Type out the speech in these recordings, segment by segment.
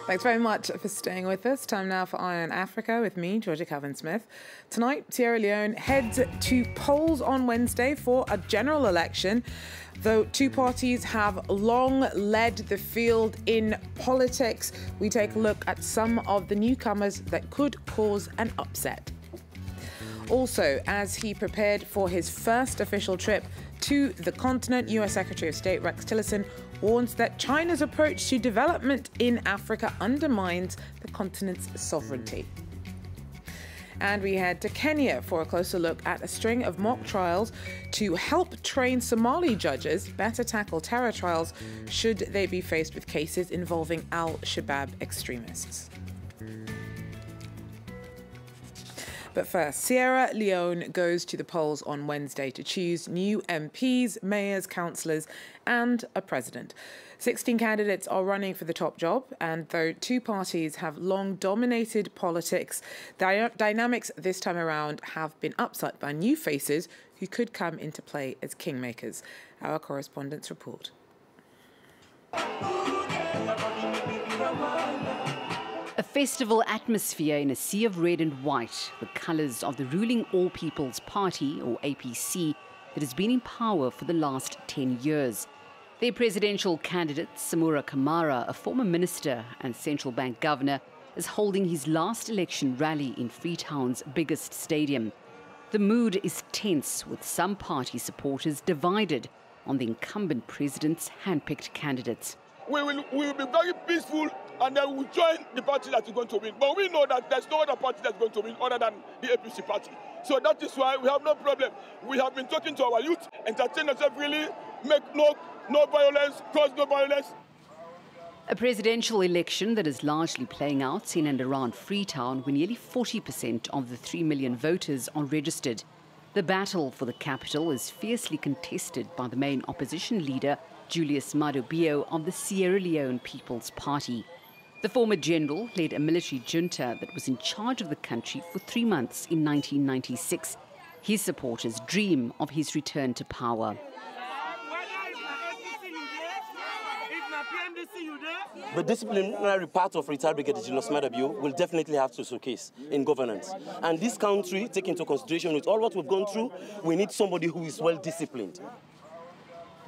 Thanks very much for staying with us. Time now for Eye on Africa with me, Georgia Calvin-Smith. Tonight, Sierra Leone heads to polls on Wednesday for a general election. Though two parties have long led the field in politics, we take a look at some of the newcomers that could cause an upset. Also, as he prepared for his first official trip to the continent, US Secretary of State Rex Tillerson warns that China's approach to development in Africa undermines the continent's sovereignty. And we head to Kenya for a closer look at a string of mock trials to help train Somali judges better tackle terror trials should they be faced with cases involving Shabaab extremists. But first, Sierra Leone goes to the polls on Wednesday to choose new MPs, mayors, councillors and a president. 16 candidates are running for the top job, and though two parties have long dominated politics, dynamics this time around have been upset by new faces who could come into play as kingmakers. Our correspondents report. A festival atmosphere in a sea of red and white, the colours of the ruling All People's Party, or APC, that has been in power for the last 10 years. Their presidential candidate, Samura Kamara, a former minister and central bank governor, is holding his last election rally in Freetown's biggest stadium. The mood is tense, with some party supporters divided on the incumbent president's handpicked candidates. We will be very peaceful, and then we'll join the party that is going to win. But we know that there's no other party that's going to win other than the APC party. So that is why we have no problem. We have been talking to our youth, entertain ourselves really, make no violence, cause no violence. A presidential election that is largely playing out in and around Freetown, where nearly 40% of the 3 million voters are registered. The battle for the capital is fiercely contested by the main opposition leader, Julius Maada Bio, of the Sierra Leone People's Party. The former general led a military junta that was in charge of the country for 3 months in 1996. His supporters dream of his return to power. The disciplinary part of retired Brigadier Julius Maada Bio will definitely have to showcase in governance. And this country, take into consideration with all what we've gone through, we need somebody who is well disciplined.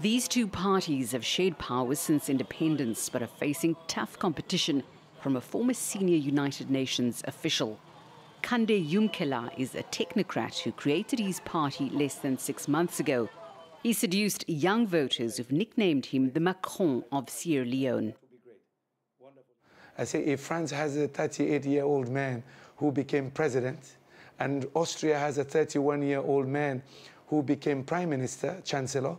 These two parties have shared power since independence, but are facing tough competition from a former senior United Nations official. Kande Yumkela is a technocrat who created his party less than 6 months ago. He seduced young voters who've nicknamed him the Macron of Sierra Leone. I say if France has a 38-year-old man who became president, and Austria has a 31-year-old man who became prime minister, chancellor,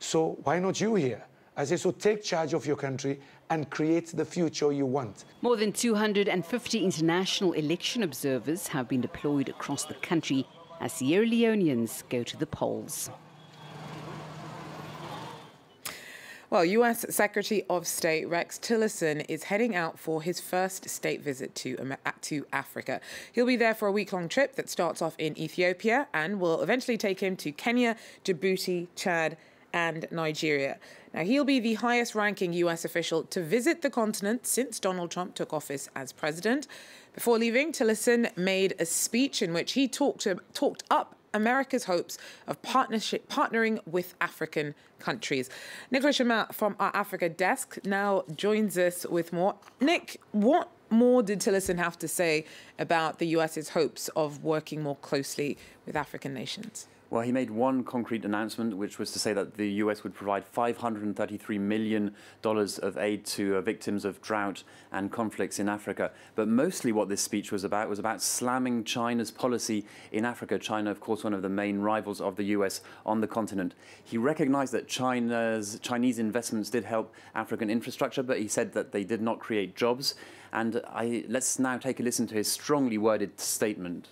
so why not you here? I say, so take charge of your country and create the future you want. More than 250 international election observers have been deployed across the country as Sierra Leoneans go to the polls. Well, US Secretary of State Rex Tillerson is heading out for his first state visit to Africa. He'll be there for a week-long trip that starts off in Ethiopia and will eventually take him to Kenya, Djibouti, Chad and Nigeria. Now, he'll be the highest-ranking US official to visit the continent since Donald Trump took office as president. Before leaving, Tillerson made a speech in which he talked up America's hopes of partnering with African countries. Nicolas Chamat from our Africa desk now joins us with more. Nick, what more did Tillerson have to say about the US's hopes of working more closely with African nations? Well, he made one concrete announcement, which was to say that the US would provide $533 million of aid to victims of drought and conflicts in Africa. But mostly what this speech was about slamming China's policy in Africa. China, of course, one of the main rivals of the US on the continent. He recognized that Chinese investments did help African infrastructure, but he said that they did not create jobs. And let's now take a listen to his strongly worded statement.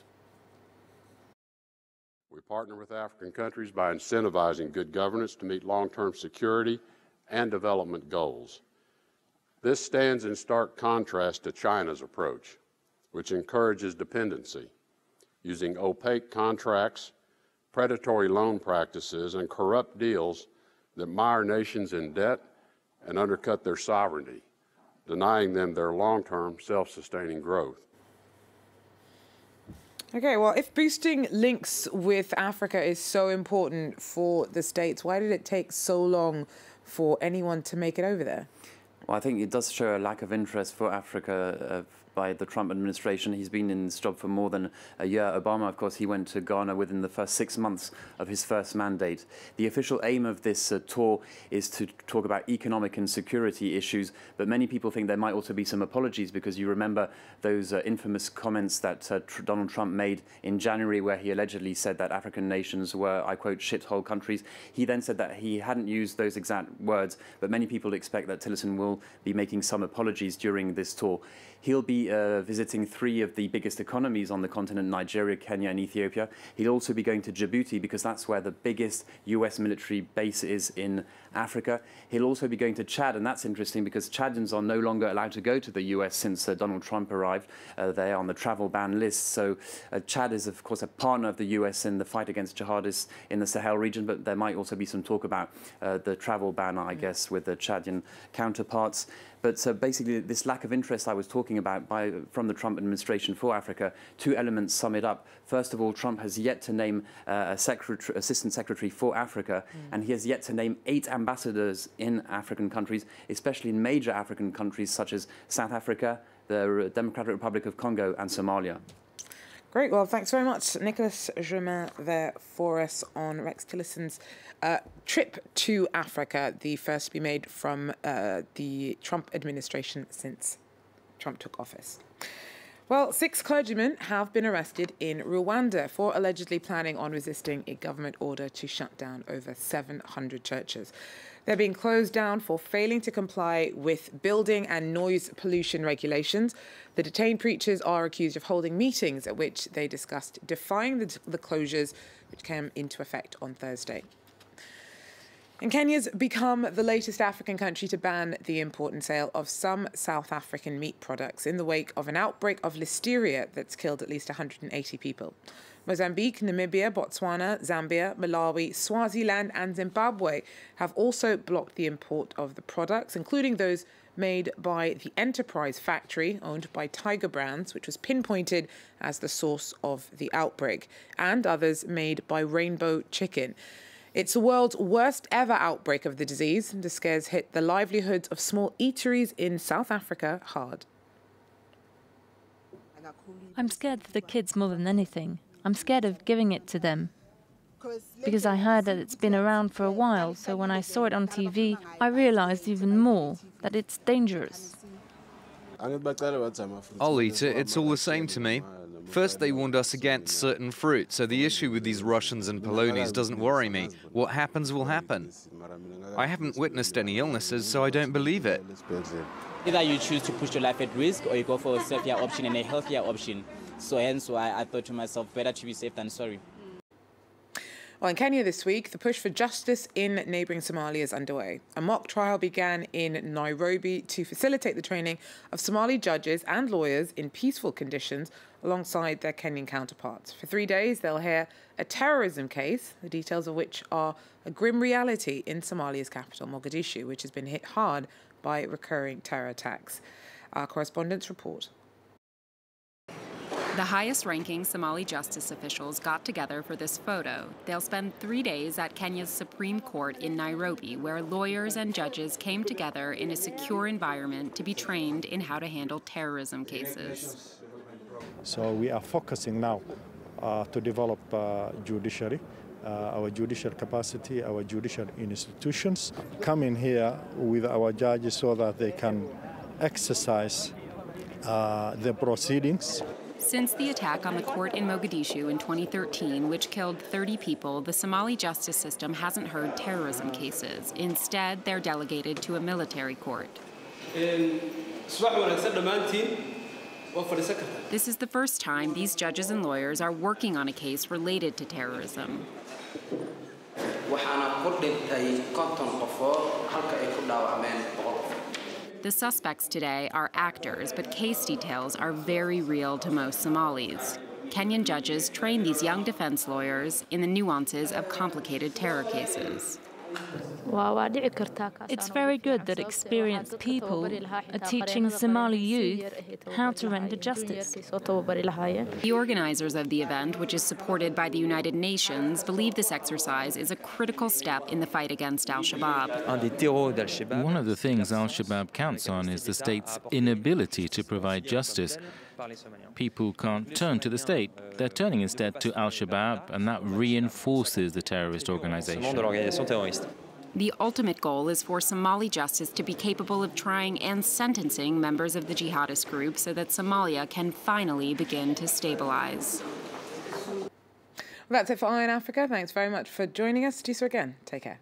We partner with African countries by incentivizing good governance to meet long-term security and development goals. This stands in stark contrast to China's approach, which encourages dependency, using opaque contracts, predatory loan practices, and corrupt deals that mire nations in debt and undercut their sovereignty. denying them their long-term self-sustaining growth. Okay, well, if boosting links with Africa is so important for the States, why did it take so long for anyone to make it over there? Well, I think it does show a lack of interest for Africa by the Trump administration. He's been in this job for more than a year. Obama, of course, he went to Ghana within the first 6 months of his first mandate. The official aim of this tour is to talk about economic and security issues, but many people think there might also be some apologies, because you remember those infamous comments that Donald Trump made in January, where he allegedly said that African nations were, I quote, shithole countries. He then said that he hadn't used those exact words, but many people expect that Tillerson will be making some apologies during this tour. He'll be visiting 3 of the biggest economies on the continent, Nigeria, Kenya and Ethiopia. He'll also be going to Djibouti, because that's where the biggest US military base is in Africa. He'll also be going to Chad, and that's interesting because Chadians are no longer allowed to go to the US since Donald Trump arrived. They're on the travel ban list. So Chad is, of course, a partner of the US in the fight against jihadists in the Sahel region, but there might also be some talk about the travel ban, I guess, with the Chadian counterparts. But basically, this lack of interest I was talking about from the Trump administration for Africa, 2 elements sum it up. First of all, Trump has yet to name assistant secretary for Africa, and he has yet to name 8 ambassadors in African countries, especially in major African countries such as South Africa, the Democratic Republic of Congo, and Somalia. Great. Well, thanks very much, Nicholas Germain, there for us on Rex Tillerson's trip to Africa, the first to be made from the Trump administration since Trump took office. Well, 6 clergymen have been arrested in Rwanda for allegedly planning on resisting a government order to shut down over 700 churches. They're being closed down for failing to comply with building and noise pollution regulations. The detained preachers are accused of holding meetings at which they discussed defying the closures, which came into effect on Thursday. And Kenya's become the latest African country to ban the import and sale of some South African meat products in the wake of an outbreak of listeria that's killed at least 180 people. Mozambique, Namibia, Botswana, Zambia, Malawi, Swaziland and Zimbabwe have also blocked the import of the products, including those made by the Enterprise factory owned by Tiger Brands, which was pinpointed as the source of the outbreak, and others made by Rainbow Chicken. It's the world's worst ever outbreak of the disease. The scares hit the livelihoods of small eateries in South Africa hard. I'm scared for the kids more than anything. I'm scared of giving it to them, because I heard that it's been around for a while, so when I saw it on TV, I realized even more that it's dangerous. I'll eat it, it's all the same to me. First they warned us against certain fruit, so the issue with these Russians and Polonies doesn't worry me. What happens will happen. I haven't witnessed any illnesses, so I don't believe it. Either you choose to put your life at risk or you go for a safer option and a healthier option. So hence why I thought to myself, better to be safe than sorry. Well, in Kenya this week, the push for justice in neighbouring Somalia is underway. A mock trial began in Nairobi to facilitate the training of Somali judges and lawyers in peaceful conditions alongside their Kenyan counterparts. For 3 days, they'll hear a terrorism case, the details of which are a grim reality in Somalia's capital, Mogadishu, which has been hit hard by recurring terror attacks. Our correspondents report. The highest-ranking Somali justice officials got together for this photo. They'll spend 3 days at Kenya's Supreme Court in Nairobi, where lawyers and judges came together in a secure environment to be trained in how to handle terrorism cases. So we are focusing now to develop judiciary, our judicial capacity, our judicial institutions, come in here with our judges so that they can exercise the proceedings. Since the attack on the court in Mogadishu in 2013, which killed 30 people, the Somali justice system hasn't heard terrorism cases. Instead, they're delegated to a military court. This is the first time these judges and lawyers are working on a case related to terrorism. The suspects today are actors, but case details are very real to most Somalis. Kenyan judges train these young defense lawyers in the nuances of complicated terror cases. It's very good that experienced people are teaching Somali youth how to render justice. The organizers of the event, which is supported by the United Nations, believe this exercise is a critical step in the fight against al-Shabaab. One of the things al-Shabaab counts on is the state's inability to provide justice. People can't turn to the state. They're turning instead to al-Shabaab, and that reinforces the terrorist organization. The ultimate goal is for Somali justice to be capable of trying and sentencing members of the jihadist group so that Somalia can finally begin to stabilize. Well, that's it for Eye on Africa. Thanks very much for joining us. See you again. Take care.